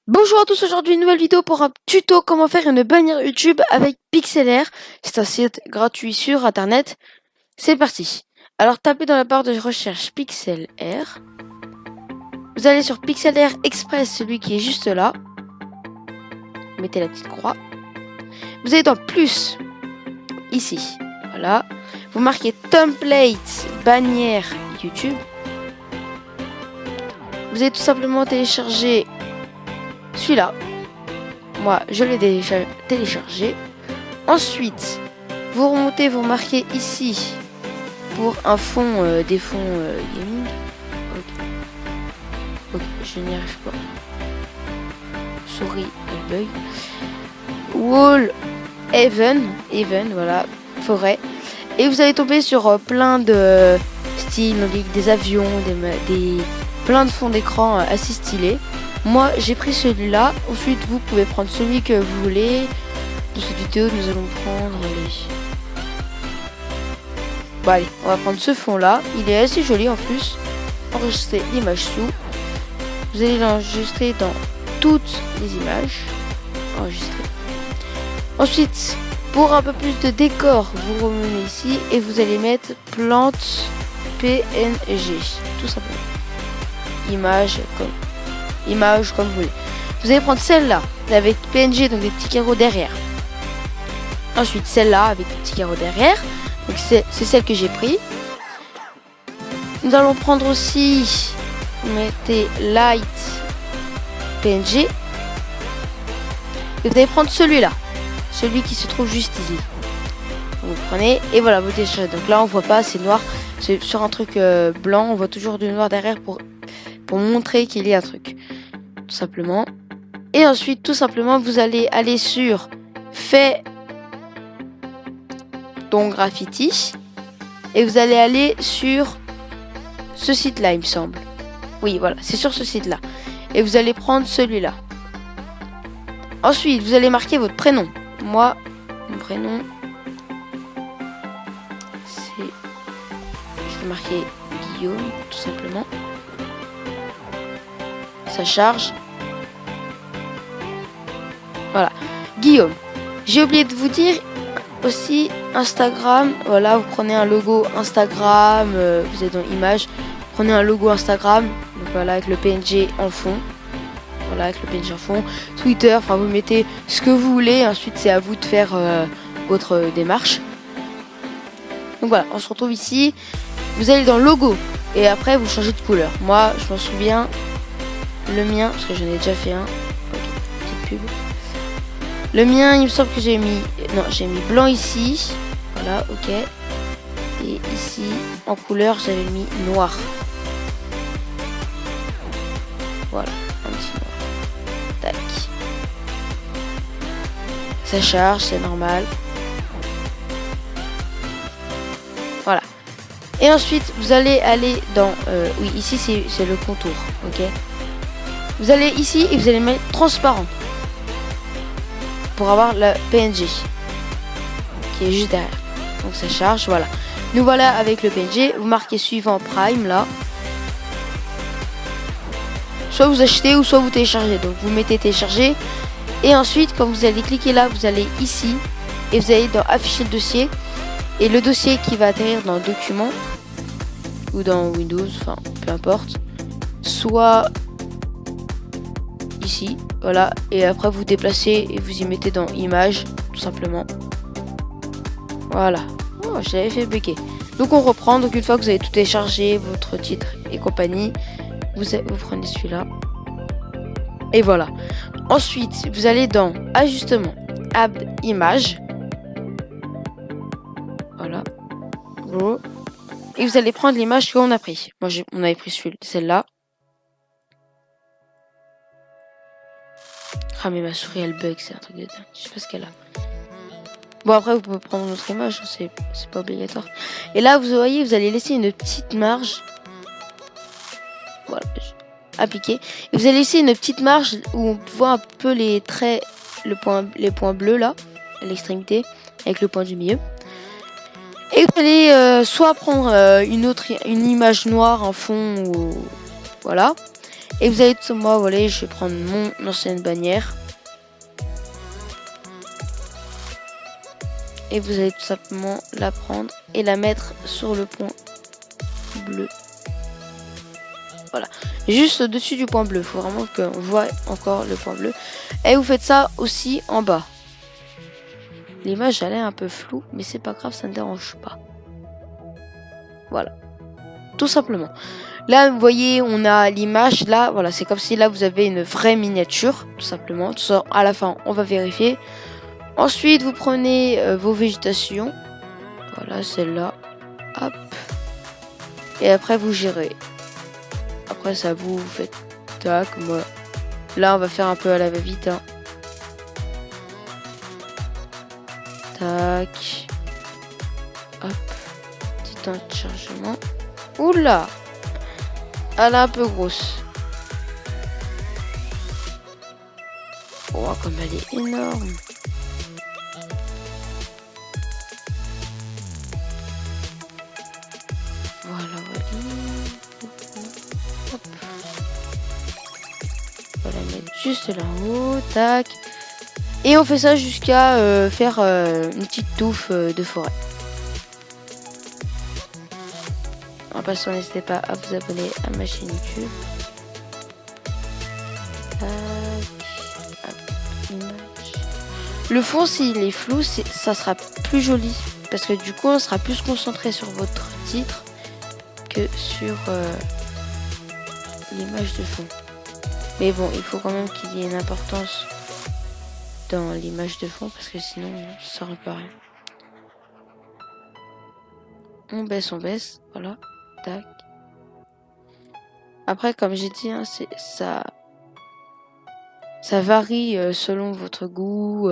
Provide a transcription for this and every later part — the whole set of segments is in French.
Bonjour à tous, aujourd'hui une nouvelle vidéo pour un tuto comment faire une bannière YouTube avec Pixlr. C'est un site gratuit sur internet. C'est parti. Alors tapez dans la barre de recherche Pixlr. Vous allez sur Pixlr Express, celui qui est juste là. Mettez la petite croix. Vous allez dans plus, ici. Voilà. Vous marquez Template bannière YouTube. Vous allez tout simplement télécharger celui-là. Moi, je l'ai déjà téléchargé. Ensuite, vous remontez, vous marquez ici pour un fond, des fonds gaming. Ok, je n'y arrive pas. Souris, bug. Wall Even, voilà, forêt. Et vous allez tomber sur plein de styles, des avions, plein de fonds d'écran assez stylés. Moi, j'ai pris celui-là. Ensuite, vous pouvez prendre celui que vous voulez. Dans cette vidéo, nous allons prendre les... Bon, allez, on va prendre ce fond-là. Il est assez joli en plus. Enregistrer l'image sous. Vous allez l'enregistrer dans toutes les images. Enregistrer. Ensuite, pour un peu plus de décor, vous revenez ici et vous allez mettre plante PNG. Tout simplement. Image comme vous voulez. Vous allez prendre celle-là avec PNG, donc des petits carreaux derrière. Ensuite celle-là avec des petits carreaux derrière. Donc c'est celle que j'ai pris. Nous allons prendre aussi, vous mettez light PNG. Et vous allez prendre celui-là, celui qui se trouve juste ici. Donc vous prenez et voilà, vous téléchargez. Donc là on voit pas, c'est noir. C'est sur un truc blanc, on voit toujours du noir derrière pour montrer qu'il y a un truc. Tout simplement. Et ensuite, tout simplement, vous allez aller sur Fais ton graffiti. Et vous allez aller sur ce site-là, il me semble. Oui, voilà, c'est sur ce site-là. Et vous allez prendre celui-là. Ensuite, vous allez marquer votre prénom. Moi, mon prénom, c'est... Je vais marquer Guillaume, tout simplement. Ça charge. Voilà, Guillaume. J'ai oublié de vous dire aussi Instagram. Voilà, vous prenez un logo Instagram, vous êtes dans image, prenez un logo Instagram. Donc voilà, avec le PNG en fond. Voilà, avec le PNG en fond. Twitter, enfin vous mettez ce que vous voulez. Ensuite, c'est à vous de faire votre démarche. Donc voilà, on se retrouve ici. Vous allez dans logo et après vous changez de couleur. Moi, je m'en souviens. Le mien, parce que j'en ai déjà fait un. Ok, petite pub. Le mien, il me semble que j'ai mis... Non, j'ai mis blanc ici. Voilà, ok. Et ici, en couleur, j'avais mis noir. Voilà, un petit noir. Tac. Ça charge, c'est normal. Voilà. Et ensuite, vous allez aller dans... oui, ici, c'est le contour, ok. Vous allez ici et vous allez mettre transparent. Pour avoir la PNG qui est juste derrière. Donc ça charge, voilà. Nous voilà avec le PNG. Vous marquez suivant Prime là. Soit vous achetez ou soit vous téléchargez. Donc vous mettez télécharger. Et ensuite quand vous allez cliquer là, vous allez ici. Et vous allez dans afficher le dossier. Et le dossier qui va atterrir dans document. Ou dans Windows, enfin peu importe. Soit ici, voilà, et après vous déplacez et vous y mettez dans image, tout simplement. Voilà. Oh, j'avais fait bugger. Donc on reprend. Donc une fois que vous avez tout téléchargé, votre titre et compagnie, vous prenez celui-là. Et voilà. Ensuite, vous allez dans ajustement, add image. Voilà. Et vous allez prendre l'image qu'on a pris. Moi, on avait pris celle-là. Ah mais ma souris elle bug, c'est un truc de dingue, je sais pas ce qu'elle a. Bon après vous pouvez prendre notre image, c'est pas obligatoire. Et là vous voyez, vous allez laisser une petite marge. Voilà, appliquer. Et vous allez laisser une petite marge où on voit un peu les traits, les points bleus là, à l'extrémité, avec le point du milieu. Et vous allez soit prendre une image noire en fond ou voilà. Et vous allez tout moi, voilà, je vais prendre mon ancienne bannière. Et vous allez tout simplement la prendre et la mettre sur le point bleu. Voilà, juste au-dessus du point bleu. Il faut vraiment qu'on voit encore le point bleu. Et vous faites ça aussi en bas. L'image elle est un peu floue, mais c'est pas grave, ça ne dérange pas. Voilà, tout simplement. Là, vous voyez, on a l'image. Là, voilà, c'est comme si là vous avez une vraie miniature, tout simplement. Tout ça, à la fin, on va vérifier. Ensuite, vous prenez vos végétations. Voilà, celle-là. Hop. Et après, vous gérez. Après, ça vous faites tac. Moi. Là, on va faire un peu à la va-vite. Hein. Tac. Hop. Petit temps de chargement. Oula! Elle est un peu grosse. Oh, comme elle est énorme. Voilà, voilà. Hop. On va la mettre juste là-haut. Tac. Et on fait ça jusqu'à faire une petite touffe de forêt. En passant, n'hésitez pas à vous abonner à ma chaîne YouTube. Le fond, s'il est flou, ça sera plus joli. Parce que du coup, on sera plus concentré sur votre titre que sur l'image de fond. Mais bon, il faut quand même qu'il y ait une importance dans l'image de fond. Parce que sinon, ça ne sert pas à rien. On baisse. Voilà. Tac. Après, comme j'ai dit, hein, ça varie selon votre goût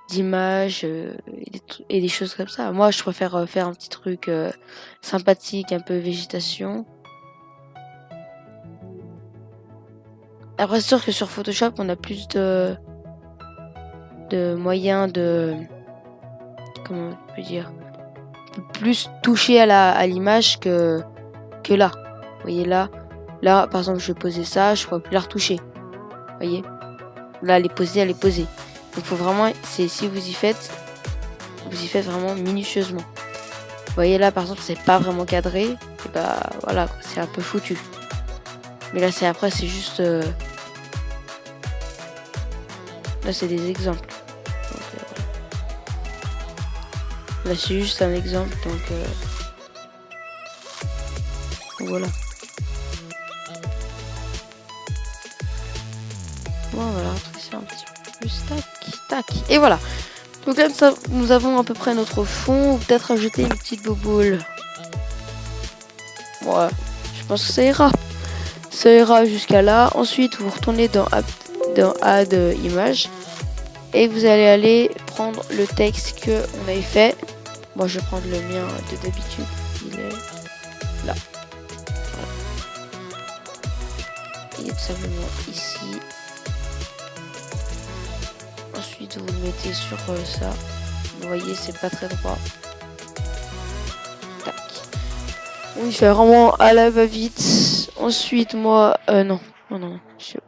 d'image et des choses comme ça. Moi, je préfère faire un petit truc sympathique, un peu végétation. Après, c'est sûr que sur Photoshop, on a plus de moyens de... Comment on peut dire, plus toucher à l'image que là. Vous voyez là, par exemple, je vais poser ça, je pourrais plus la retoucher. Vous voyez, là, elle est posée. Donc, faut vraiment, si vous y faites vraiment minutieusement. Vous voyez là, par exemple, c'est pas vraiment cadré, et bah voilà, c'est un peu foutu. Mais là, c'est juste. Là, c'est des exemples. Donc, là, c'est juste un exemple, donc voilà. Bon, voilà, c'est un petit peu plus tac. Et voilà. Donc là, nous avons à peu près notre fond. Peut-être ajouter une petite bouboule. Ouais, je pense que ça ira. Ça ira jusqu'à là. Ensuite, vous retournez dans Add Image. Et vous allez aller prendre le texte que on avait fait. Moi, je vais prendre le mien de d'habitude. Il est là. Voilà. Et tout simplement ici. Ensuite, vous le mettez sur ça. Vous voyez, c'est pas très droit. Tac. Oui, je fais vraiment à la va-vite. Ensuite, moi, non.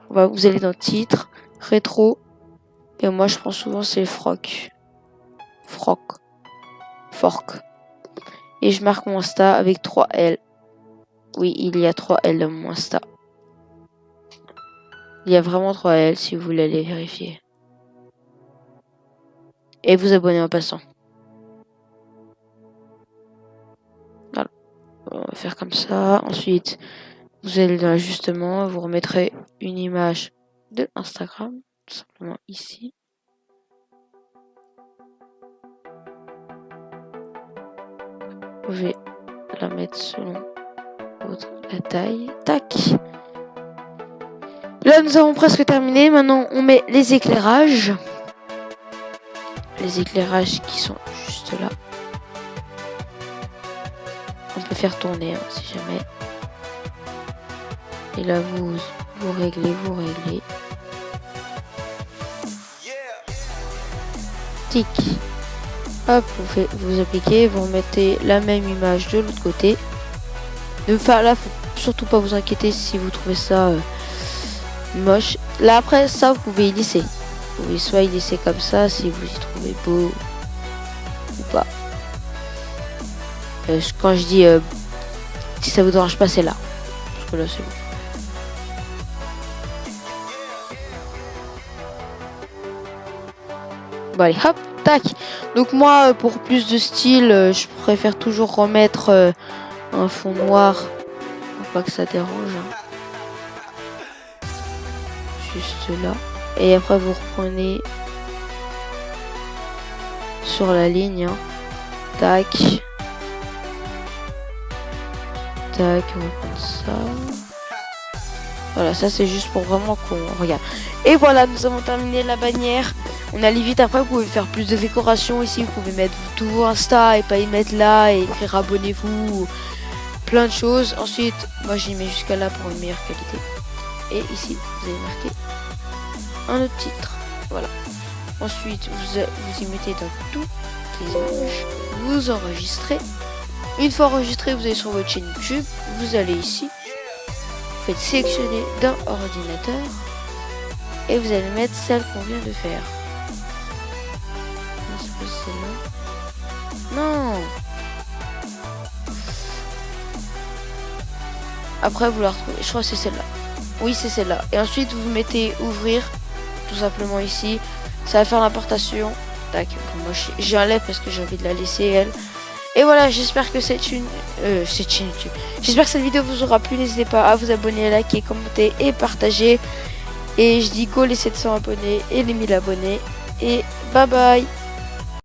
Vous allez dans titre, rétro. Et moi, je prends souvent c'est fork. Et je marque mon Insta avec 3 L. Oui, il y a 3 L dans mon Insta. Il y a vraiment 3 L si vous voulez aller vérifier. Et vous abonner en passant. Voilà. On va faire comme ça. Ensuite, vous allez dans l'ajustement. Vous remettrez une image de Instagram. Tout simplement ici. Vous pouvez la mettre selon la taille. Tac. Là, nous avons presque terminé. Maintenant, on met les éclairages. Les éclairages qui sont juste là. On peut faire tourner hein, si jamais. Et là, vous réglez. Tic. Hop, vous appliquez, vous remettez la même image de l'autre côté. Là, faut surtout pas vous inquiéter si vous trouvez ça moche. Là après ça vous pouvez y lisser. Vous pouvez soit y laisser comme ça si vous y trouvez beau ou pas. Quand je dis si ça vous dérange pas, c'est là. Parce que là c'est bon. Bon allez hop, tac. Donc moi pour plus de style, je préfère toujours remettre un fond noir pour pas que ça dérange. Juste là. Et après vous reprenez sur la ligne. Hein. Tac. Tac, on va prendre ça. Voilà, ça c'est juste pour vraiment qu'on regarde. Et voilà, nous avons terminé la bannière. On allait vite après, vous pouvez faire plus de décoration ici. Vous pouvez mettre tout vos Insta et pas y mettre là et écrire abonnez-vous. Plein de choses. Ensuite, moi j'y mets jusqu'à là pour une meilleure qualité. Et ici, vous avez marqué un autre titre. Voilà. Ensuite, vous y mettez dans toutes les images. Vous enregistrez. Une fois enregistré, vous allez sur votre chaîne YouTube. Vous allez ici. Vous faites sélectionner d'un ordinateur. Et vous allez mettre celle qu'on vient de faire. Non. Après, vous la retrouvez. Je crois que c'est celle-là. Oui, c'est celle-là. Et ensuite, vous mettez ouvrir. Tout simplement ici. Ça va faire l'importation. Tac. Bon, moi, j'ai un lait parce que j'ai envie de la laisser, elle. Et voilà, j'espère que cette chaîne YouTube. J'espère que cette vidéo vous aura plu. N'hésitez pas à vous abonner, liker, commenter et partager. Et je dis go les 700 abonnés et les 1000 abonnés. Et bye bye.